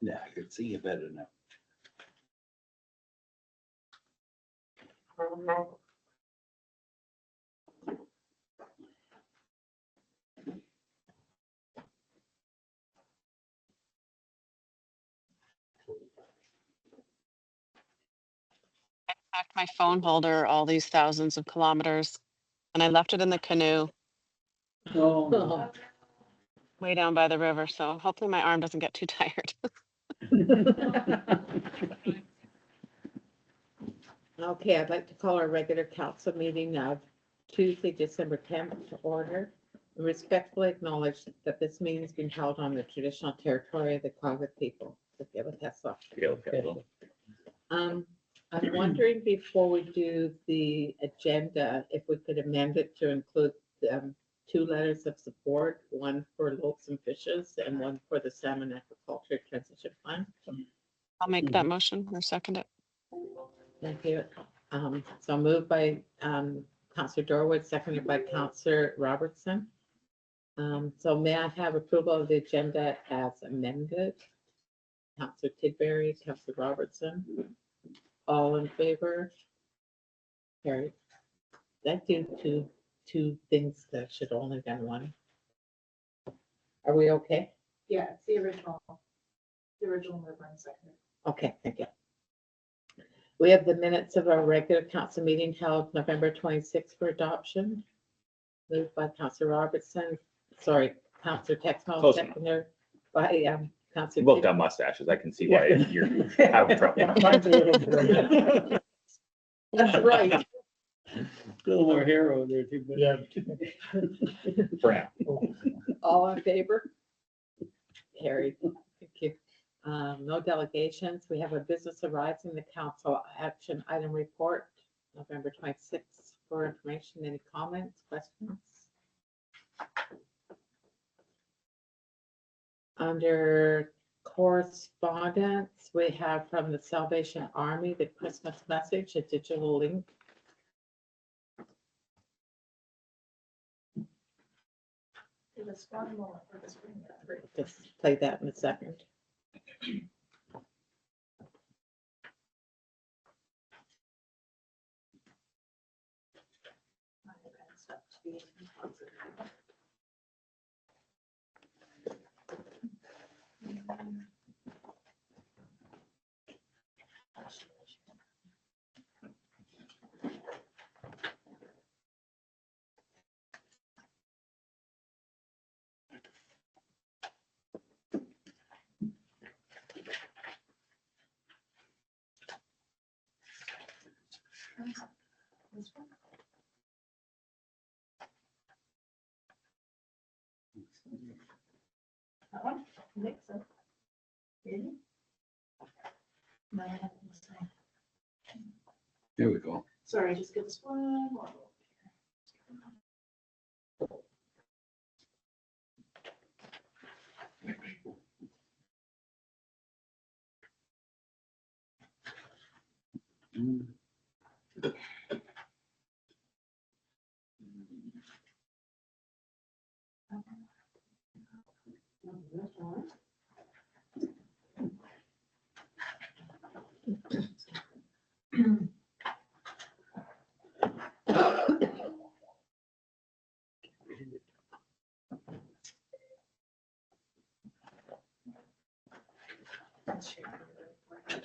Yeah, I can see you better now. Packed my phone holder all these thousands of kilometers, and I left it in the canoe Oh, way down by the river. So hopefully my arm doesn't get too tired. Okay, I'd like to call our regular council meeting of Tuesday, December 10th to order. I respectfully acknowledge that this meeting is being held on the traditional territory of the Quaga people. I'm wondering before we do the agenda, if we could amend it to include 2 letters of support, one for Loaves and Fishes and one for the Salmon Aquaculture Transition Plan. I'll make that motion or second it. Thank you. So moved by Councillor Dorwood, seconded by Councillor Robertson. So may I have approval of the agenda as amended? Councillor Tidbury, Councillor Robertson, all in favor? Carried. That do two things that should only done one. Are we okay? Yeah, it's the original mover and second. Okay, thank you. We have the minutes of our regular council meeting held November 26th for adoption. Moved by Councillor Robertson, sorry, Councillor Texmo, Close enough. seconded by Councillor. Both got mustaches. I can see why you're having trouble. That's right. little more hair over there too. But yeah. Brown. All in favor? Carried. Thank you. No delegations. We have a business arising, the council action item report, November 26th for information. Any comments, questions? Under correspondence, we have from the Salvation Army, the Christmas message, a digital link. It was one more for this ring. Just play that in a second. That one? Nixon. Really? No, I haven't signed. Here we go. Sorry, just give us one more.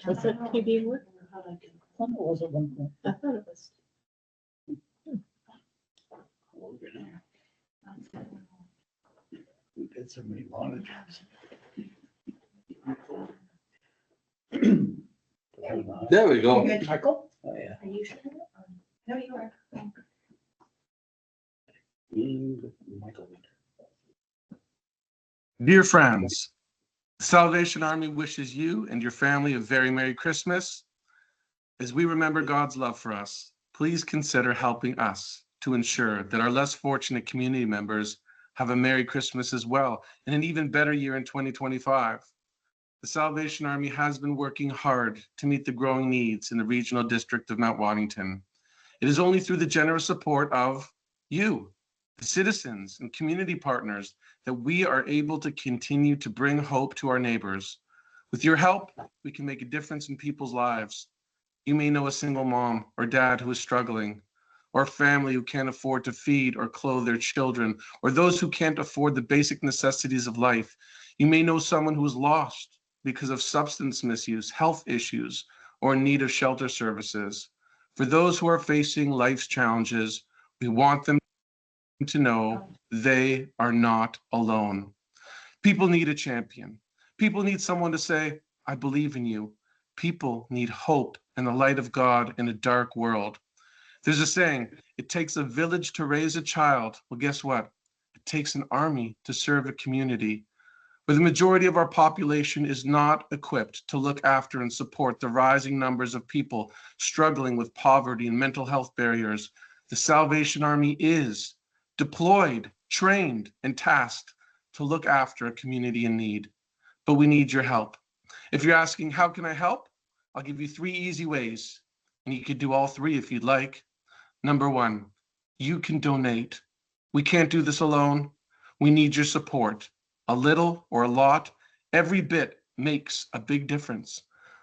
Was it PD work? Was it one point? I thought it was. We did so many monitors. There we go. Michael? Oh, yeah. Are you sure? No, you are. Michael. Dear friends, the Salvation Army wishes you and your family a very Merry Christmas. As we remember God's love for us, please consider helping us to ensure that our less fortunate community members have a Merry Christmas as well, and an even better year in 2025. The Salvation Army has been working hard to meet the growing needs in the regional district of Mount Waddington. It is only through the generous support of you, the citizens and community partners, that we are able to continue to bring hope to our neighbors. With your help, we can make a difference in people's lives. You may know a single mom or dad who is struggling, or a family who can't afford to feed or clothe their children, or those who can't afford the basic necessities of life. You may know someone who is lost because of substance misuse, health issues, or in need of shelter services. For those who are facing life's challenges, we want them to know they are not alone. People need a champion. People need someone to say, I believe in you. People need hope and the light of God in a dark world. There's a saying, it takes a village to raise a child. Well, guess what? It takes an army to serve a community. Where the majority of our population is not equipped to look after and support the rising numbers of people struggling with poverty and mental health barriers, the Salvation Army is deployed, trained, and tasked to look after a community in need. But we need your help. If you're asking, how can I help? I'll give you 3 easy ways, and you could do all 3 if you'd like. Number 1, you can donate. We can't do this alone. We need your support. A little or a lot, every bit makes a big difference.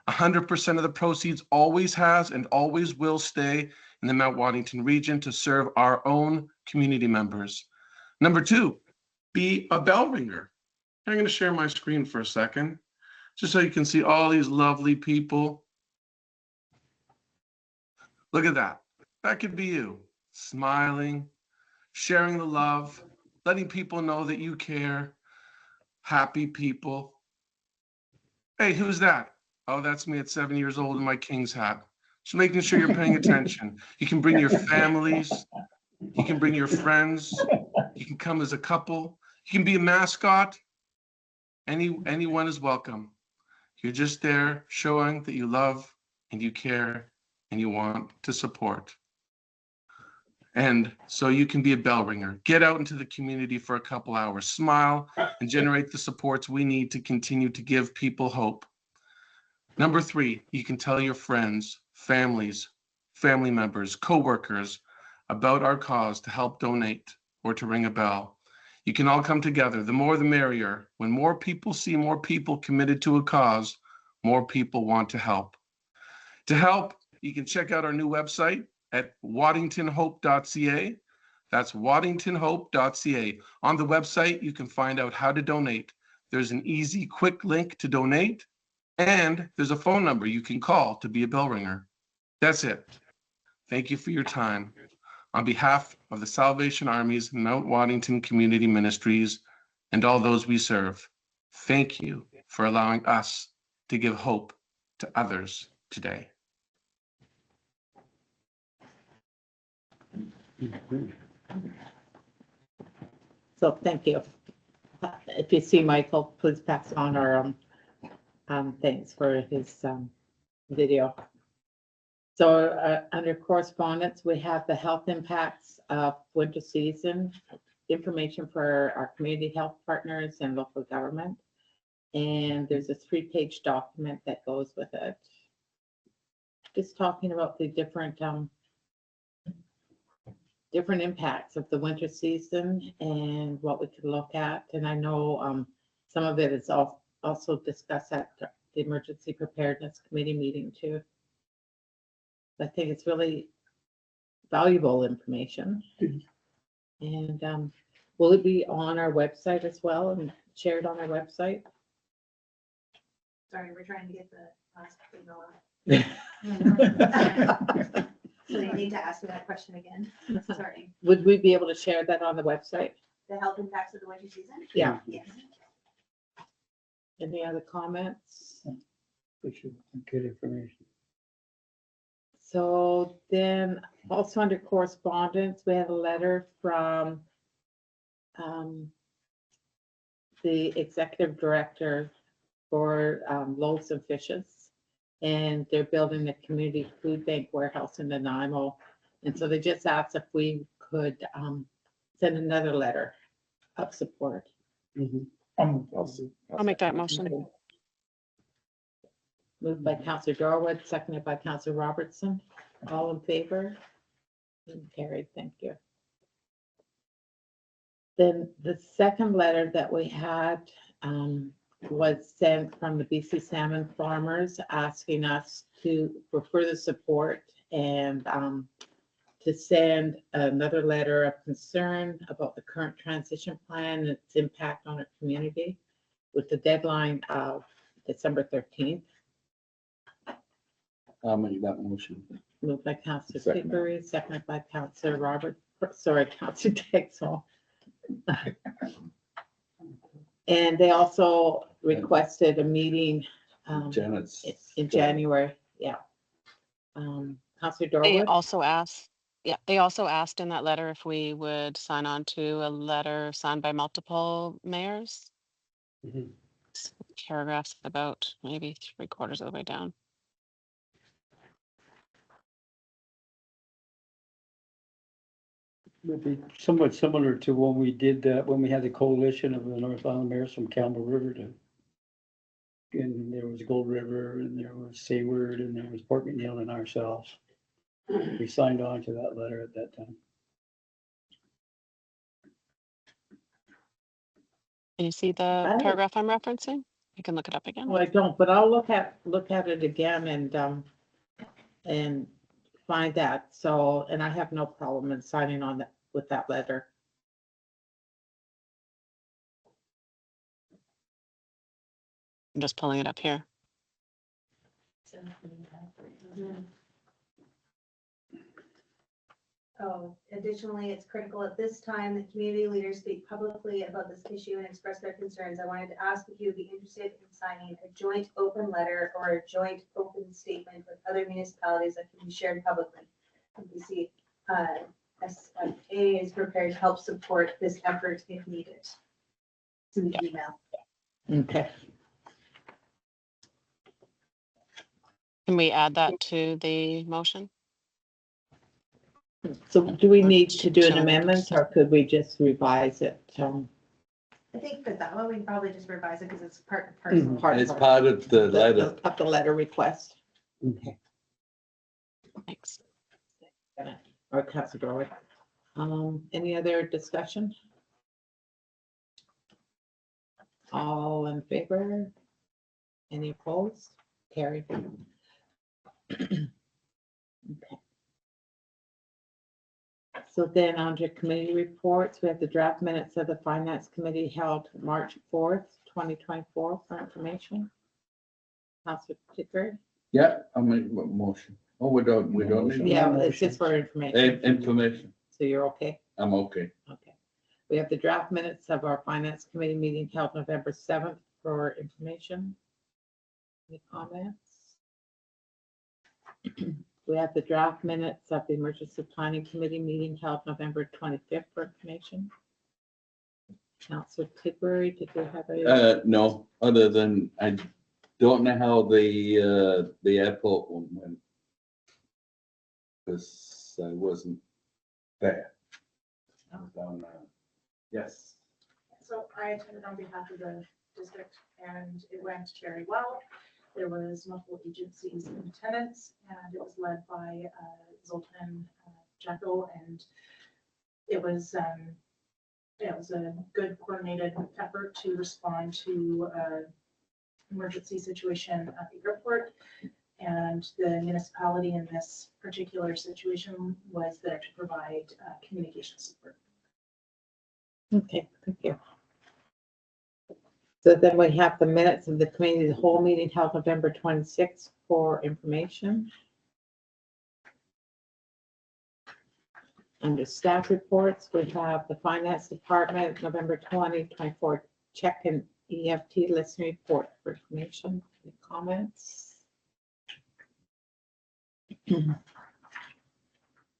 100% of the proceeds always has and always will stay in the Mount Waddington region to serve our own community members. Number 2, be a bell ringer. I'm going to share my screen for a second, just so you can see all these lovely people. Look at that. That could be you, smiling, sharing the love, letting people know that you care. Happy people. Hey, who's that? Oh, that's me at 7 years old in my King's hat. Just making sure you're paying attention. You can bring your families. You can bring your friends. You can come as a couple. You can be a mascot. Anyone is welcome. You're just there showing that you love and you care and you want to support. And so you can be a bell ringer. Get out into the community for a couple hours, smile, and generate the supports we need to continue to give people hope. Number 3, you can tell your friends, families, family members, coworkers about our cause to help donate or to ring a bell. You can all come together. The more the merrier. When more people see more people committed to a cause, more people want to help. To help, you can check out our new website at waddingtonhope.ca. That's waddingtonhope.ca. On the website, you can find out how to donate. There's an easy, quick link to donate, and there's a phone number you can call to be a bell ringer. That's it. Thank you for your time. On behalf of the Salvation Army's Mount Waddington Community Ministries and all those we serve, thank you for allowing us to give hope to others today. So thank you. If you see Michael, please pass on our thanks for his video. So under correspondence, we have the health impacts of winter season, information for our community health partners and local government. And there's a 3-page document that goes with it. Just talking about the different impacts of the winter season and what we could look at. And I know some of it is also discussed at the Emergency Preparedness Committee meeting too. I think it's really valuable information. And will it be on our website as well and shared on our website? Sorry, we're trying to get the last signal up. So you need to ask me that question again. Sorry. Would we be able to share that on the website? The health impacts of the winter season? Yeah. Yes. Any other comments? We should get information. So then also under correspondence, we have a letter from the executive director for Loaves and Fishes. And they're building a community food bank warehouse in Nanaimo. And so they just asked if we could send another letter of support. I'll make that motion. Moved by Councillor Dorwood, seconded by Councillor Robertson. All in favor? And carried, thank you. Then the second letter that we had was sent from the BC salmon farmers asking us for further support and to send another letter of concern about the current transition plan and its impact on our community with the deadline of December 13th. I'll make that motion. Moved by Councillor Second. Pickering, seconded by Councillor Councillor Dexel. And they also requested a meeting Janet's. in January, yeah. Councillor They Dorwood, also asked, yeah, they also asked in that letter if we would sign on to a letter signed by multiple mayors. Mhm. Paragraphs about maybe 3/4 of the way down. Would be somewhat similar to when we did that, when we had the coalition of the North Island mayors from Campbell River to. And there was Gold River and there was Sayward and there was Port McNeill and ourselves. We signed on to that letter at that time. Can you see the I- paragraph I'm referencing? You can look it up again. well, I don't, but I'll look at it again and find that, so, and I have no problem in signing on that, with that letter. I'm just pulling it up here. Oh, additionally, it's critical at this time that community leaders speak publicly about this issue and express their concerns. I wanted to ask if you would be interested in signing a joint open letter or a joint open statement with other municipalities that can be shared publicly. BC SFA is prepared to help support this effort if needed. To the email. Okay. Can we add that to the motion? So do we need to do an Sure. amendment or could we just revise it? I think for that one, we can probably just revise it because it's part and parcel. Part It's of part of the letter. Of the letter request. Okay. Thanks. Or Councillor Dorwood. Any other discussion? All in favor? Any opposed? Carried. Okay. So then under committee reports, we have the draft minutes of the Finance Committee held March 4th, 2024 for information. Councillor Pickard? Yeah, I'll make a motion. Oh, we don't need. Yeah, it's just for information. Information. So you're okay? I'm okay. Okay. We have the draft minutes of our Finance Committee meeting held November 7th for information. Any comments? We have the draft minutes of the Emergency Planning Committee meeting held November 25th for information. Councillor Tidbury, did you have a? No, other than I don't know how the airport one went. Because I wasn't there. I was down there. Yes. So I attended on behalf of the district and it went very well. There was multiple agencies in attendance and it was led by Zoltan Jekyll, and it was a good coordinated effort to respond to emergency situation at the airport. And the municipality in this particular situation was there to provide communication support. Okay, thank you. So then we have the minutes of the committee, the whole meeting held November 26th for information. Under staff reports, we have the Finance Department, November 2024 check and EFT listening report for information. Any comments?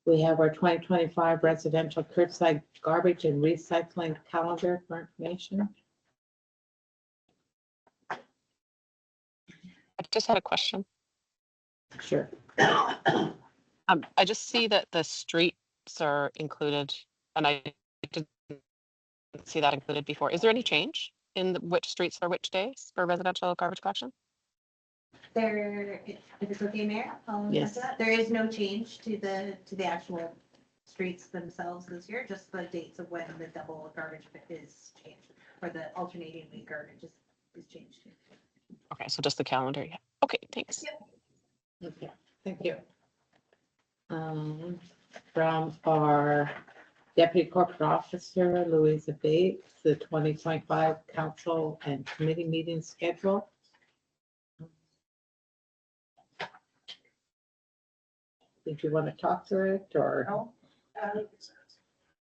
We have our 2025 residential curbside garbage and recycling calendar for information. I just had a question. Sure. I just see that the streets are included, and I didn't see that included before. Is there any change in which streets are which days for residential garbage collection? There, if it's okay, Mayor, I'll Yes. answer that. There is no change to the actual streets themselves this year, just the dates of when the double garbage is changed, or the alternating week garbage is is changed. Okay, so just the calendar, yeah. Okay, thanks. Okay, thank you. From our Deputy Corporate Officer, Louisa Bates, the 2025 council and committee meeting schedule. Did you want to talk through it or? No,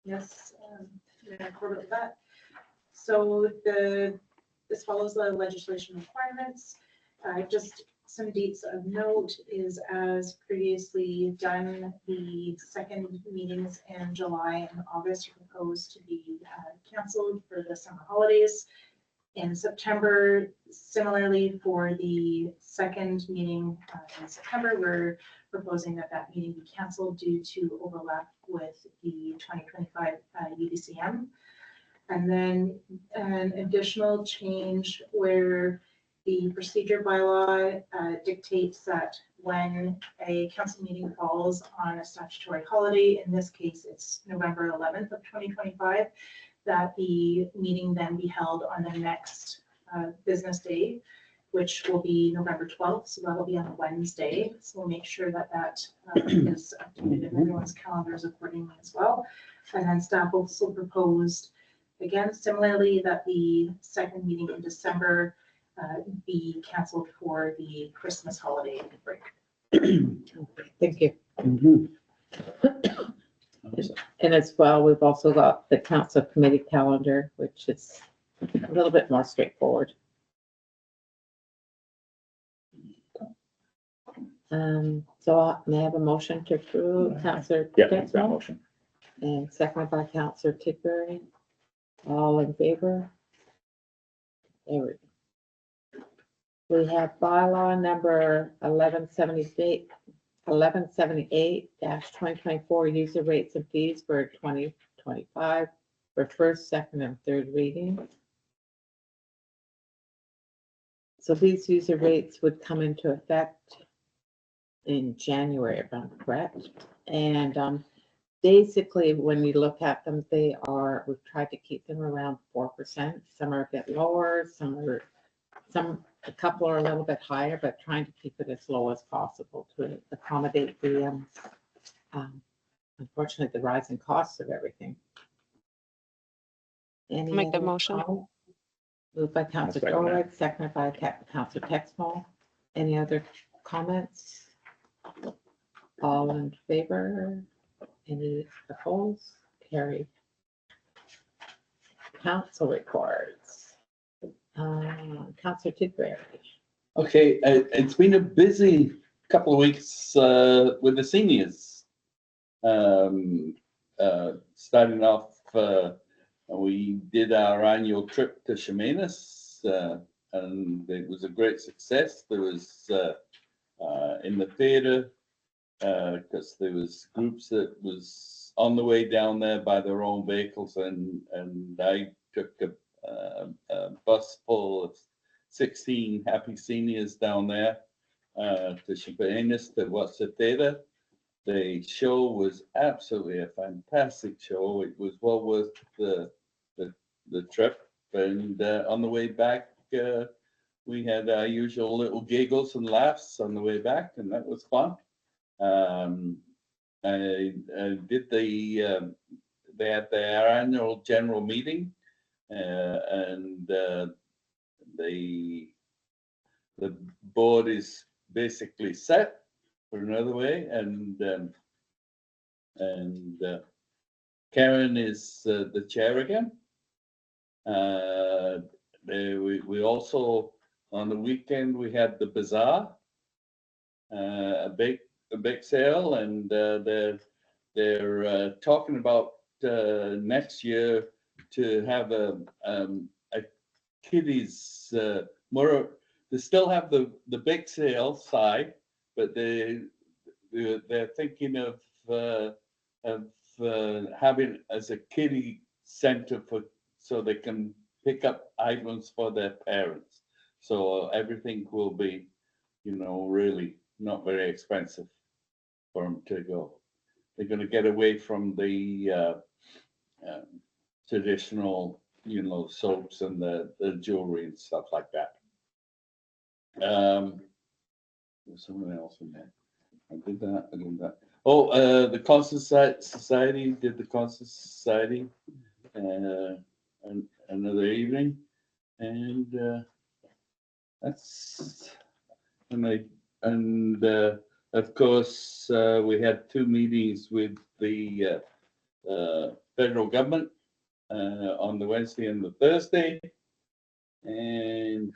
yes, yeah, forward with that. So this follows the legislation requirements. Just some dates of note is, as previously done, the second meetings in July and August are proposed to be canceled for the summer holidays. In September, similarly for the second meeting in September, we're proposing that that meeting be canceled due to overlap with the 2025 UDCM. And then an additional change where the procedure bylaw dictates that when a council meeting falls on a statutory holiday, in this case, it's November 11th of 2025, that the meeting then be held on the next business day, which will be November 12th. So that'll be on a Wednesday. So we'll make sure that that is updated in everyone's calendars accordingly as well. And then staff also proposed, again, similarly, that the second meeting in December be canceled for the Christmas holiday break. Thank you. Mhm. And as well, we've also got the council committee calendar, which is a little bit more straightforward. So may I have a motion to approve Councillor Yeah, that's that Dexter motion. and seconded by Councillor Tidbury? All in favor? There we go. We have bylaw number 1178-2024, user rates and fees for 2025 for first, second, and third reading. So these user rates would come into effect in January, if I'm correct. And basically, when we look at them, we've tried to keep them around 4%. Some are a bit lower, a couple are a little bit higher, but trying to keep it as low as possible to accommodate the, unfortunately, the rising costs of everything. Any Make the other motion. comment? Moved by Councillor second that. Dorward, seconded by Councillor Texmall. Any other comments? All in favor? Any opposed? Carried. Council reports. Councillor Tidbury. Okay, it's been a busy couple of weeks with the seniors. Starting off, we did our annual trip to Chemainus, and it was a great success. There was in the theatre, because there was groups that was on the way down there by their own vehicles, and I took a bus full of 16 happy seniors down there to Chemainus to watch the theatre. The show was absolutely a fantastic show. It was well worth the trip. And on the way back, we had our usual little giggles and laughs on the way back, and that was fun. I did they had their annual general meeting, and the board is basically set for another way, and Karen is the chair again. We also, on the weekend, we had the bazaar, a big sale, and they're talking about next year to have a kiddies more. They still have the big sale side, but they're thinking of having as a kiddie center so they can pick up items for their parents. So everything will be, really not very expensive for them to go. They're going to get away from the traditional you know, soaps and the jewelry and stuff like that. There's someone else in there. I did that. Oh, the Constant Society, did the Constant Society, another evening. And, that's, and of course, we had 2 meetings with the, federal government, on the Wednesday and the Thursday. And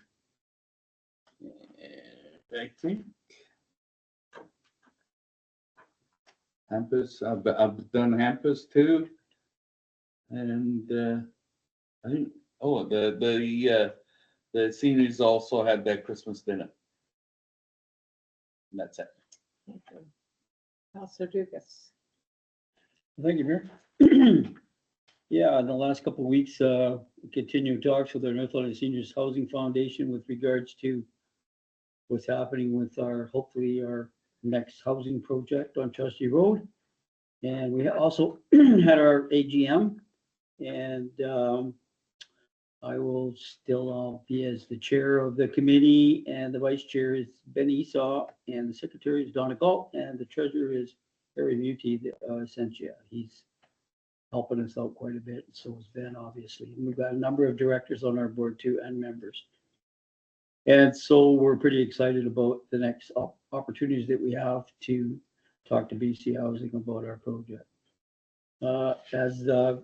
I think Hampers, I've done Hampers too. And I think, oh, the seniors also had their Christmas dinner. And that's it. Thank you. Counselor Dugas. Thank you, Mayor. Yeah, in the last couple of weeks, continuing talks with our North Island Seniors Housing Foundation with regards to what's happening with hopefully our next housing project on Trustee Road. And we also had our AGM, and I will still be as the chair of the committee, and the vice chair is Ben Esau, and the secretary is Donna Galt, and the treasurer is Harry Muti, Essentia. He's helping us out quite a bit, and so is Ben, obviously. And we've got a number of directors on our board too, and members. And so we're pretty excited about the next opportunities that we have to talk to BC Housing about our project. As our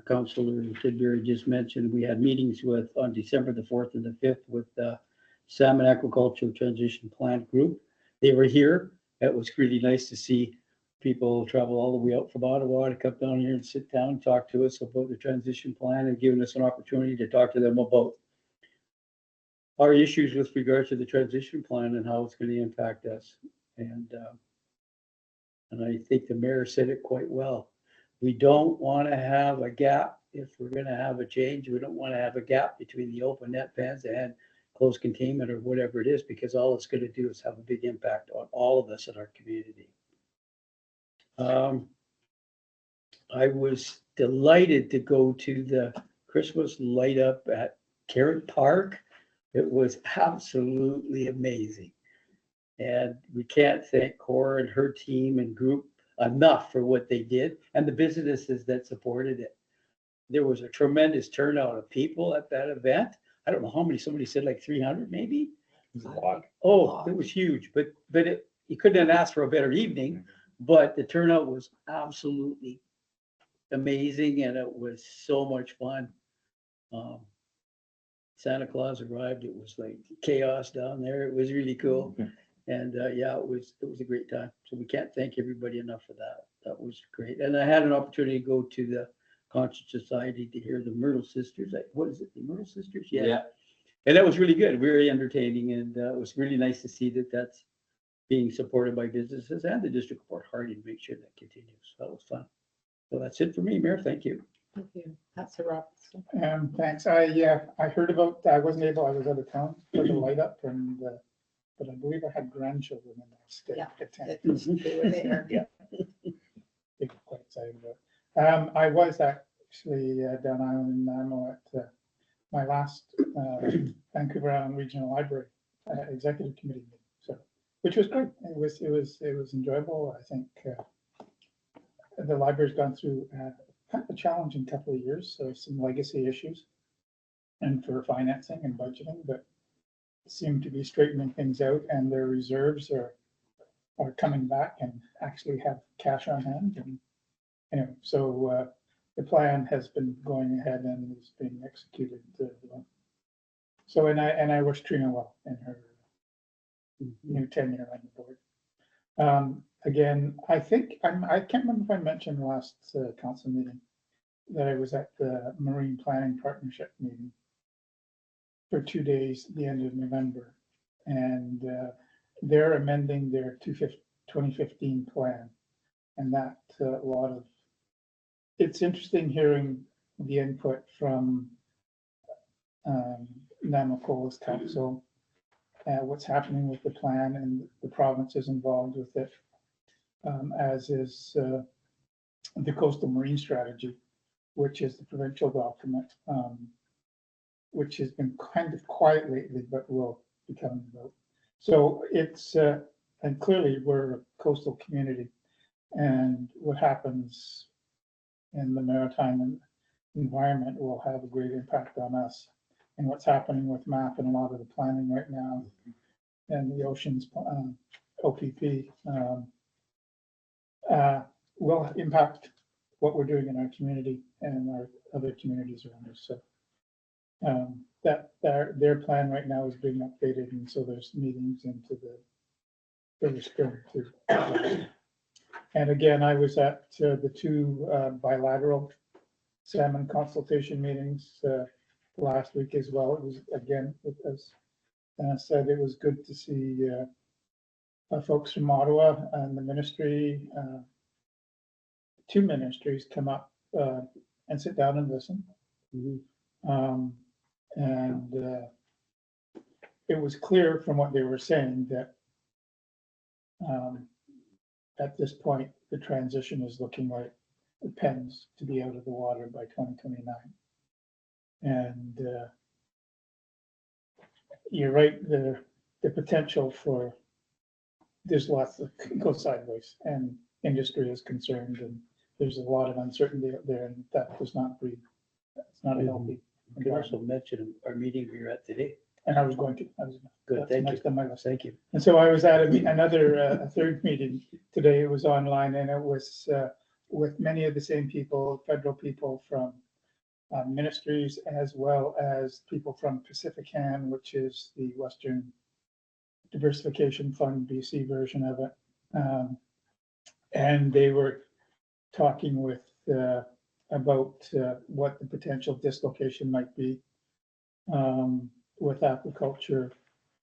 councillor Tidbury just mentioned, we had meetings on December the 4th and the 5th with the Salmon Aquaculture Transition Plan Group. They were here. It was really nice to see people travel all the way out from Ottawa to come down here and sit down and talk to us about the transition plan and giving us an opportunity to talk to them about our issues with regard to the transition plan and how it's going to impact us. And I think the mayor said it quite well. We don't want to have a gap. If we're going to have a change, we don't want to have a gap between the open net pens and closed containment or whatever it is, because all it's going to do is have a big impact on all of us in our community. I was delighted to go to the Christmas light up at Carrot Park. It was absolutely amazing. And we can't thank Cora and her team and group enough for what they did and the businesses that supported it. There was a tremendous turnout of people at that event. I don't know how many, somebody said like 300 maybe. It was a lot. Oh, it was huge, but you couldn't have asked for a better evening, but the turnout was absolutely amazing and it was so much fun. Santa Claus arrived. It was like chaos down there. It was really cool. And yeah, it was a great time. So we can't thank everybody enough for that. That was great. And I had an opportunity to go to the Conscious Society to hear the Myrtle Sisters. What is it? The Myrtle Sisters? Yeah. And that was really good, very entertaining. And it was really nice to see that that's being supported by businesses and the District of Port Hardy to make sure that continues. So that was fun. So that's it for me, Mayor. Thank you. Thank you. Councilor Robertson. Thanks. I heard about, I wasn't able, I was out of town for the light up and, but I believe I had grandchildren in that state. Yeah. Attend. They were there. Yeah. They were quite excited about it. I was actually down island in Nanaimo at my last Vancouver Island Regional Library Executive Committee meeting. So, which was great. It was enjoyable. I think the library's gone through kind of a challenging couple of years, so some legacy issues, and for financing and budgeting, but seem to be straightening things out, and their reserves are coming back and actually have cash on hand. And anyway, so the plan has been going ahead and is being executed. So and I wish Trina well in her new tenure on the board. Again, I think I can't remember if I mentioned last council meeting that I was at the Marine Planning Partnership meeting for 2 days at the end of November, and they're amending their 2015 plan, and that a lot of it's interesting hearing the input from Nanaimo Council, what's happening with the plan and the provinces involved with it, as is the Coastal Marine Strategy. which is the provincial document, which has been kind of quiet lately, but will be coming about. So it's, and clearly we're a coastal community, and what happens in the maritime environment will have a great impact on us. And what's happening with MAP and a lot of the planning right now, and the oceans OPP will impact what we're doing in our community and our other communities around us. So that their plan right now is being updated, and so there's meetings into the early spring too. And again, I was at the two bilateral salmon consultation meetings last week as well. It was, again, as Anna said, it was good to see folks from Ottawa and the ministry, two ministries come up and sit down and listen. And it was clear from what they were saying that at this point, the transition is looking like it pens to be out of the water by 2029. And you're right, the potential for there's lots that can go sideways, and industry is concerned, and there's a lot of uncertainty out there, and that does not breed. It's not a healthy. You could also mention our meeting we were at today. And I was going to. Good, thank you. Next on my list. Thank you. And so I was at another, a third meeting today. It was online, and it was with many of the same people, federal people from ministries, as well as people from Pacifican, which is the Western Diversification Fund, BC version of it. And they were talking with about what the potential dislocation might be with aquaculture.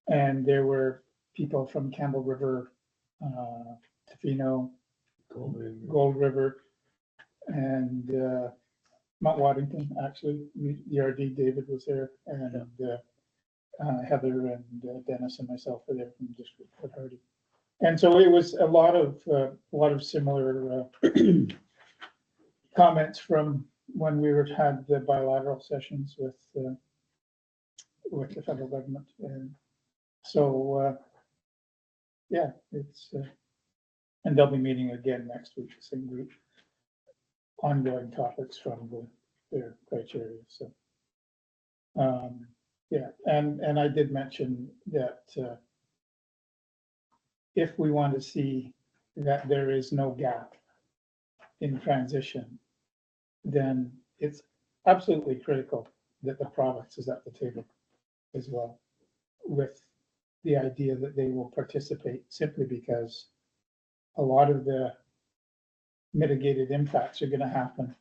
And there were people from Campbell River, Tofino, Gold River, and Mount Waddington, actually. The RD David was there, and Heather and Dennis and myself were there from District Fort Hardy. And so it was a lot of similar comments from when we had the bilateral sessions with the federal government. And so, yeah, it's, and they'll be meeting again next week, the same group, ongoing topics from their criteria. So, yeah, and I did mention that if we want to see that there is no gap in transition, then it's absolutely critical that the province is at the table as well, with the idea that they will participate, simply because a lot of the mitigated impacts are going to happen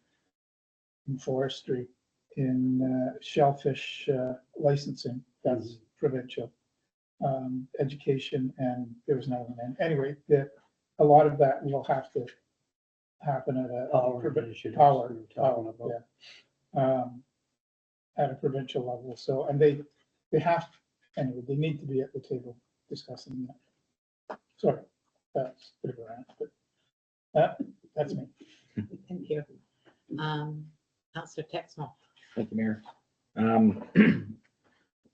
in forestry, in shellfish licensing, that's provincial, education, and there was another one. Anyway, a lot of that will have to happen at a power, yeah, at a provincial level. So, and they have, anyway, they need to be at the table discussing that. Sorry, that's a bit of a rant, but that's me. Thank you. Councillor Texmo. Thank you, Mayor.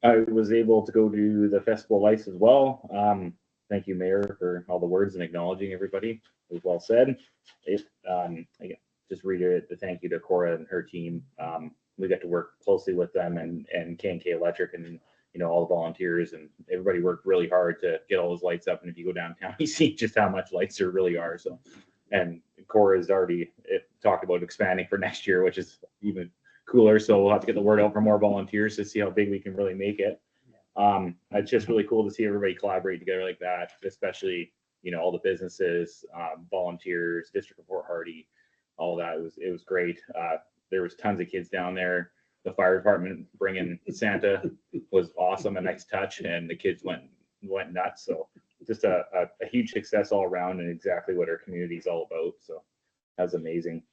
I was able to go to the Festival of Lights as well. Thank you, Mayor, for all the words and acknowledging everybody. It was well said. Again, just reiterate the thank you to Cora and her team. We got to work closely with them and K&K Electric, and all the volunteers, and everybody worked really hard to get all those lights up. And if you go downtown, you see just how much lights there really are. So, and Cora has already talked about expanding for next year, which is even cooler. So we'll have to get the word out for more volunteers to see how big we can really make it. It's just really cool to see everybody collaborate together like that, especially, all the businesses, volunteers, District of Fort Hardy, all that. It was great. There was tons of kids down there. The fire department bringing Santa was awesome, a nice touch, and the kids went nuts. So just a huge success all around, and exactly what our community is all about. So that's amazing.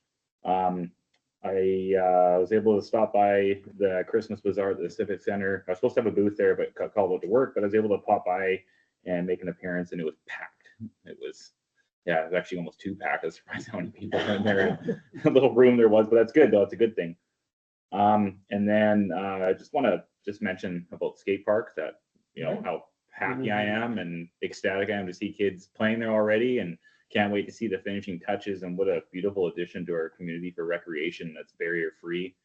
I was able to stop by the Christmas Bazaar at the Civic Center. I was supposed to have a booth there, but got called out to work, but I was able to pop by and make an appearance, and it was packed. It was Yeah, it was actually almost 2 pack. I was surprised how many people were in there. A little room there was, but that's good though. It's a good thing. And then I just want to just mention about skate park that, you know, how happy I am and ecstatic I am to see kids playing there already, and can't wait to see the finishing touches, and what a beautiful addition to our community for recreation that's barrier free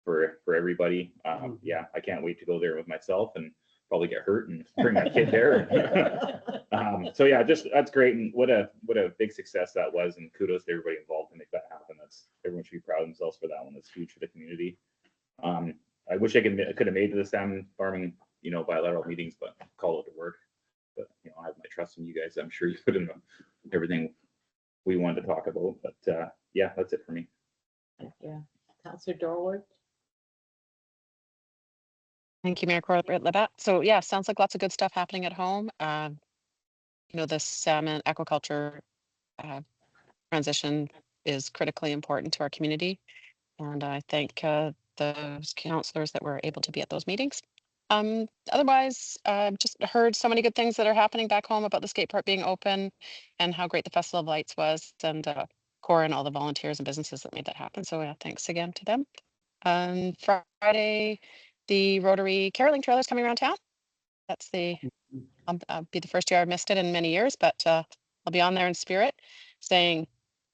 for everybody. Yeah, I can't wait to go there with myself and probably get hurt and bring my kid there. So yeah, just that's great, and what a big success that was, and kudos to everybody involved to make that happen. That's everyone should be proud of themselves for that one. That's huge for the community. I wish I could have made the salmon farming, you know, bilateral meetings, but call it to work. But you know, I have my trust in you guys. I'm sure you put in everything we wanted to talk about. But yeah, that's it for me. Yeah, Councillor Dorward. Thank you, Mayor Corbett Labatt. So yeah, sounds like lots of good stuff happening at home. You know, the salmon aquaculture transition is critically important to our community. And I thank those councillors that were able to be at those meetings. Otherwise, just heard so many good things that are happening back home about the skate park being open and how great the Festival of Lights was, and Cora and all the volunteers and businesses that made that happen. So thanks again to them. Friday, the Rotary Caroling Trailer is coming around town. That's I'll be the first year I've missed it in many years, but I'll be on there in spirit saying,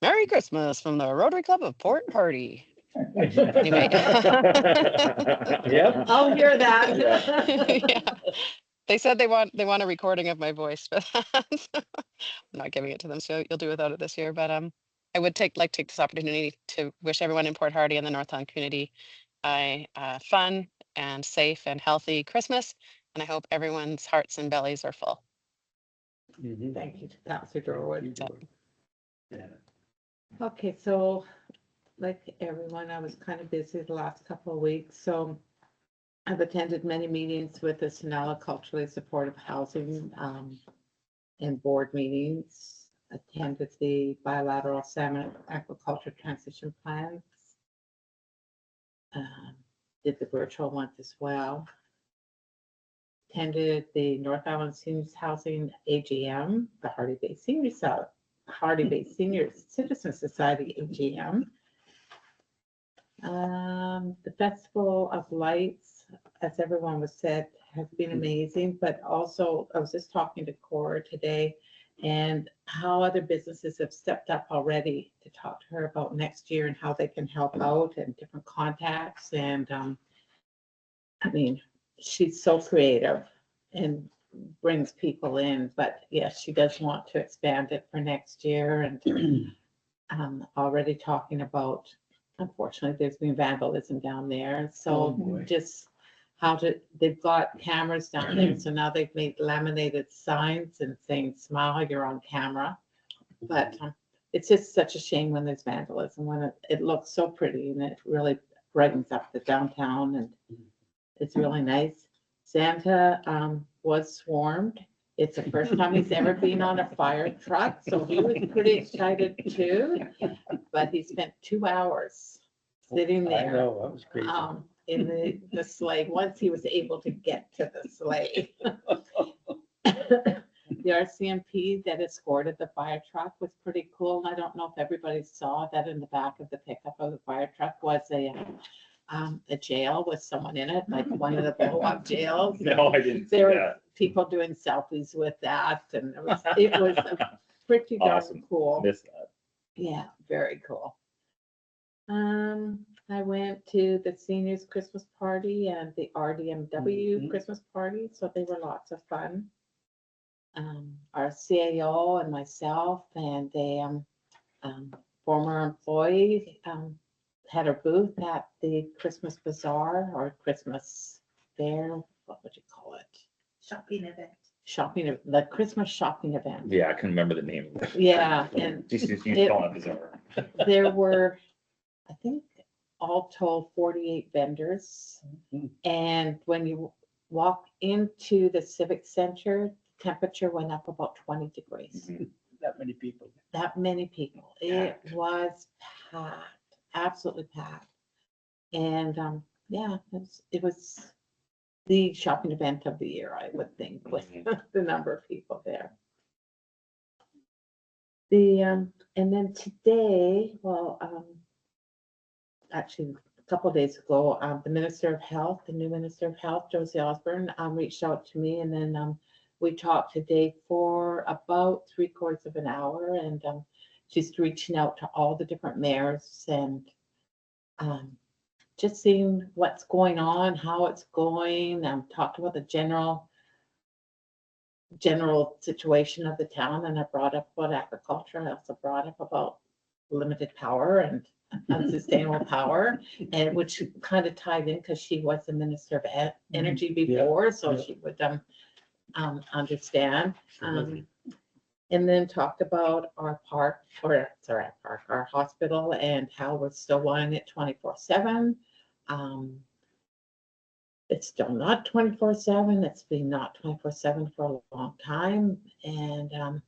Merry Christmas from the Rotary Club of Port Hardy. Anyway. Yep. I'll hear that. Yeah. They said they want a recording of my voice, but I'm not giving it to them, so you'll do without it this year. But I would take this opportunity to wish everyone in Port Hardy and the Northland community a fun and safe and healthy Christmas, and I hope everyone's hearts and bellies are full. Thank you, Councillor Dorward. Yeah. Okay, so like everyone, I was kind of busy the last couple of weeks, so I've attended many meetings with the Sinala Culturally Supportive Housing and board meetings, attended the bilateral salmon aquaculture transition plans, did the virtual ones as well, attended the North Island Seniors Housing AGM, the Hardy Bay Seniors Citizen Society AGM. The Festival of Lights, as everyone was said, has been amazing, but also I was just talking to Cora today and how other businesses have stepped up already to talk to her about next year and how they can help out and different contacts. And I mean, she's so creative and brings people in, but yes, she does want to expand it for next year. And already talking about, unfortunately, there's been vandalism down there. So just they've got cameras down there. So now they've made laminated signs and saying, smile, you're on camera. But it's just such a shame when there's vandalism, when it looks so pretty and it really brightens up the downtown, and it's really nice. Santa was swarmed. It's the first time he's ever been on a fire truck, so he was pretty excited too. But he spent 2 hours sitting I there know, that was crazy. in the sleigh, once he was able to get to the sleigh. The RCMP that escorted the fire truck was pretty cool. And I don't know if everybody saw that in the back of the pickup of the fire truck was a jail with someone in it, like one of the blow-up jails. No, I didn't see There were that. people doing selfies with that, and it was pretty darn Awesome. cool. Missed that. Yeah, very cool. I went to the seniors Christmas party and the RDMW Christmas party, so they were lots of fun. Our CAO and myself and a former employee had a booth at the Christmas Bazaar or Christmas Fair. What would you call it? Shopping event. The Christmas shopping event. Yeah, I can remember the name of it. Yeah, and Just it- calling it bizarre. there were, I think, all told 48 vendors. And when you walk into the Civic Center, temperature went up about 20 degrees. That many people. That many people. It was packed, absolutely packed. And yeah, it was the shopping event of the year, I would think, with the number of people there. And then today, well, actually, a couple of days ago, the Minister of Health, the new Minister of Health, Josie Osborne, reached out to me, and then we talked today for about 3/4 of an hour, and she's reaching out to all the different mayors and just seeing what's going on, how it's going, talked about the general situation of the town, and I brought up about agriculture. I also brought up about limited power and unsustainable power, and which kind of tied in because she was the Minister of Energy before, so yeah. she would understand. And then talked about our our hospital, and how we're still running it 24/7. It's still not 24/7. It's been not 24/7 for a long time, and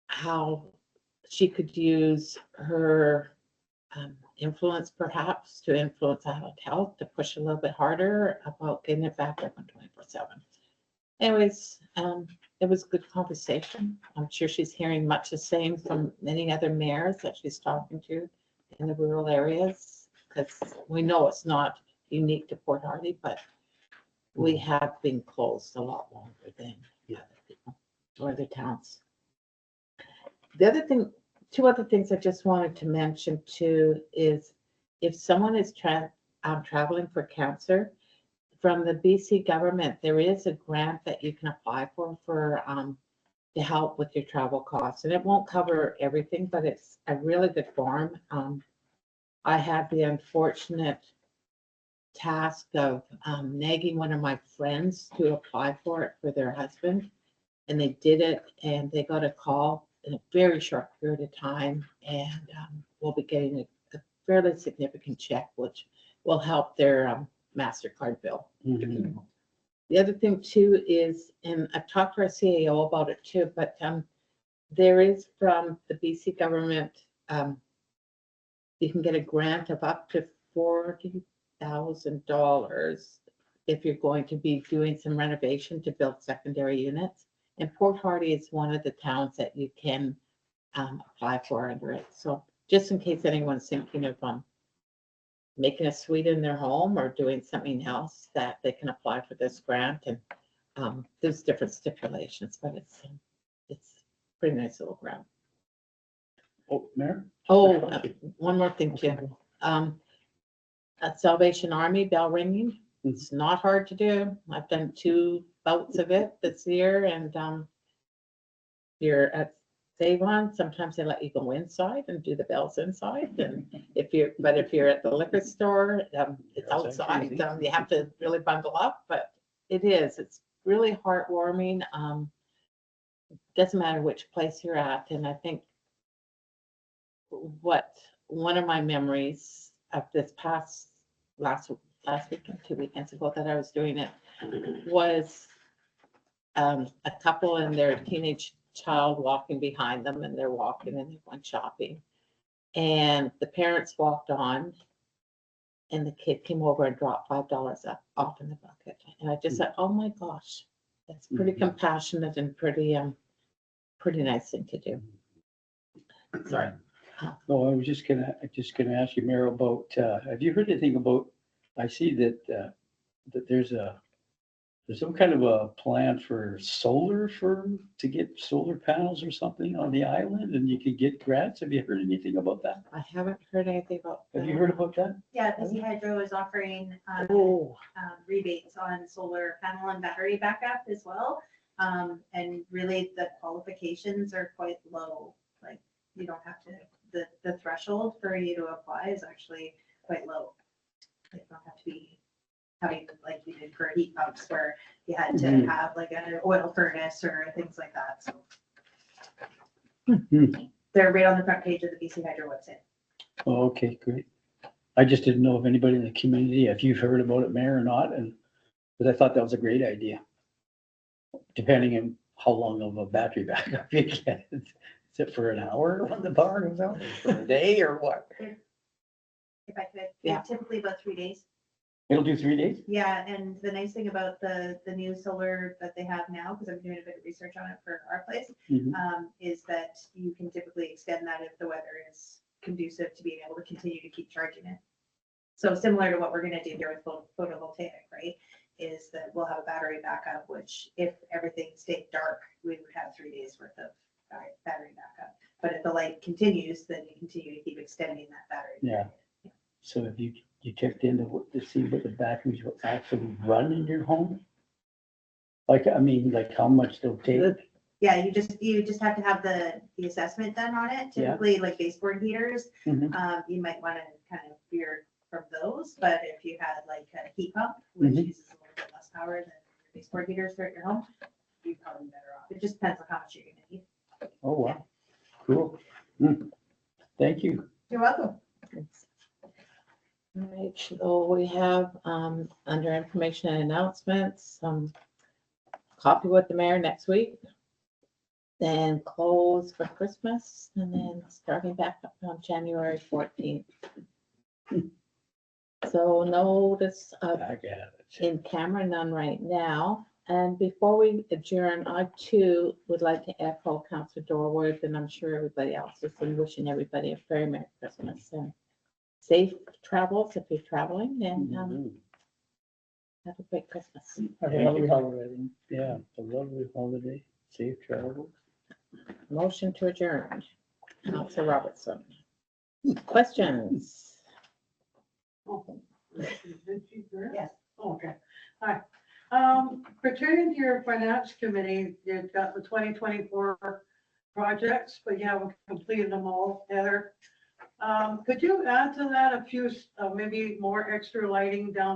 how she could use her influence perhaps to influence Island Health to push a little bit harder about getting it back open 24/7. Anyways, it was a good conversation. I'm sure she's hearing much the same from many other mayors that she's talking to in the rural areas, because we know it's not unique to Port Hardy, but we have been closed a lot longer than other people or other towns. The other thing, two other things I just wanted to mention too is if someone is traveling for cancer, from the BC government, there is a grant that you can apply for to help with your travel costs, and it won't cover everything, but it's a really good form. I had the unfortunate task of nagging one of my friends to apply for it for their husband, and they did it, and they got a call in a very short period of time, and we'll be getting a fairly significant check, which will help their MasterCard bill. Mhm. The other thing too is, and I've talked to our CAO about it too, but there is from the BC government, you can get a grant of up to $40,000 if you're going to be doing some renovation to build secondary units. And Port Hardy is one of the towns that you can apply for under it. So just in case anyone's thinking of making a suite in their home or doing something else, that they can apply for this grant, and there's different stipulations, but it's pretty nice little grant. Oh, Mayor? Oh, one more thing too. At Salvation Army bell ringing, it's not hard to do. I've done 2 bouts of it this year, and you're at Save-On, sometimes they let you go inside and do the bells inside, and if you're at the liquor store, it's outside, you have to really bundle up, but it's really heartwarming. Doesn't matter which place you're at, and I think one of my memories of this past last weekend, 2 weekends ago that I was doing it, was a couple and their teenage child walking behind them, and they're walking and they're going shopping, and the parents walked on, and the kid came over and dropped $5 off in the bucket, and I just said, oh my gosh, that's pretty compassionate and pretty nice thing to do. Sorry. No, I was just gonna ask you, Mayor, about, have you heard anything about, I see that, that there's some kind of a plan for to get solar panels or something on the island, and you can get grants. Have you heard anything about that? I haven't heard anything about Have you that. heard about that? Yeah, BC Hydro is offering Oh, rebates on solar panel and battery backup as well. And really the qualifications are quite low. Like you don't have to, the threshold for you to apply is actually quite low. You don't have to be having like you did for heat pumps where you had to have like an oil furnace or things like that. So they're right on the front page of the BC Hydro website. Oh, okay, great. I just didn't know if anybody in the community, if you've heard about it, Mayor, or not, but I thought that was a great idea. Depending on how long of a battery backup you get. Is it for an hour on the bar or something? For a day or what? If I could, Yeah. typically about 3 days. It'll do 3 days? Yeah, and the nice thing about the new solar that they have now, because I'm doing a bit of research on it for our place, Mhm. is that you can typically extend that if the weather is conducive to being able to continue to keep charging it. So similar to what we're gonna do here with photovoltaic, right? Is that we'll have a battery backup, which if everything stayed dark, we would have 3 days worth of battery backup. But if the light continues, then you continue to keep extending that battery. Yeah. So have you checked into what, to see what the batteries will actually run in your home? Like, I mean, like how much they'll take? Yeah, you just have to have the assessment done on it. Yeah. Typically, like baseboard heaters, Mhm. you might want to kind of veer from those. But if you had like a heat pump, which Mhm. uses a little bit less power than your baseboard heaters throughout your home, you're probably better off. It just depends on how much you're gonna need. Oh, wow. Cool. Thank you. You're welcome. All right, so we have, under information and announcements, coffee with the mayor next week. Then close for Christmas and then starting back up on January 14th. So notice of I got it. in camera, none right now. And before we adjourn, I too would like to echo Councilor Dorwood, and I'm sure everybody else is in wishing everybody a very Merry Christmas and safe travels if you're traveling, and Mhm. have a great Christmas. Have a lovely holiday. Yeah, a lovely holiday, safe travels. Motion to adjourn. Councilor Robertson. Questions? Yes. Okay, hi. Pertaining to your finance committee, you've got the 2024 projects, but you haven't completed them all, Heather. Could you add to that a few, maybe more extra lighting down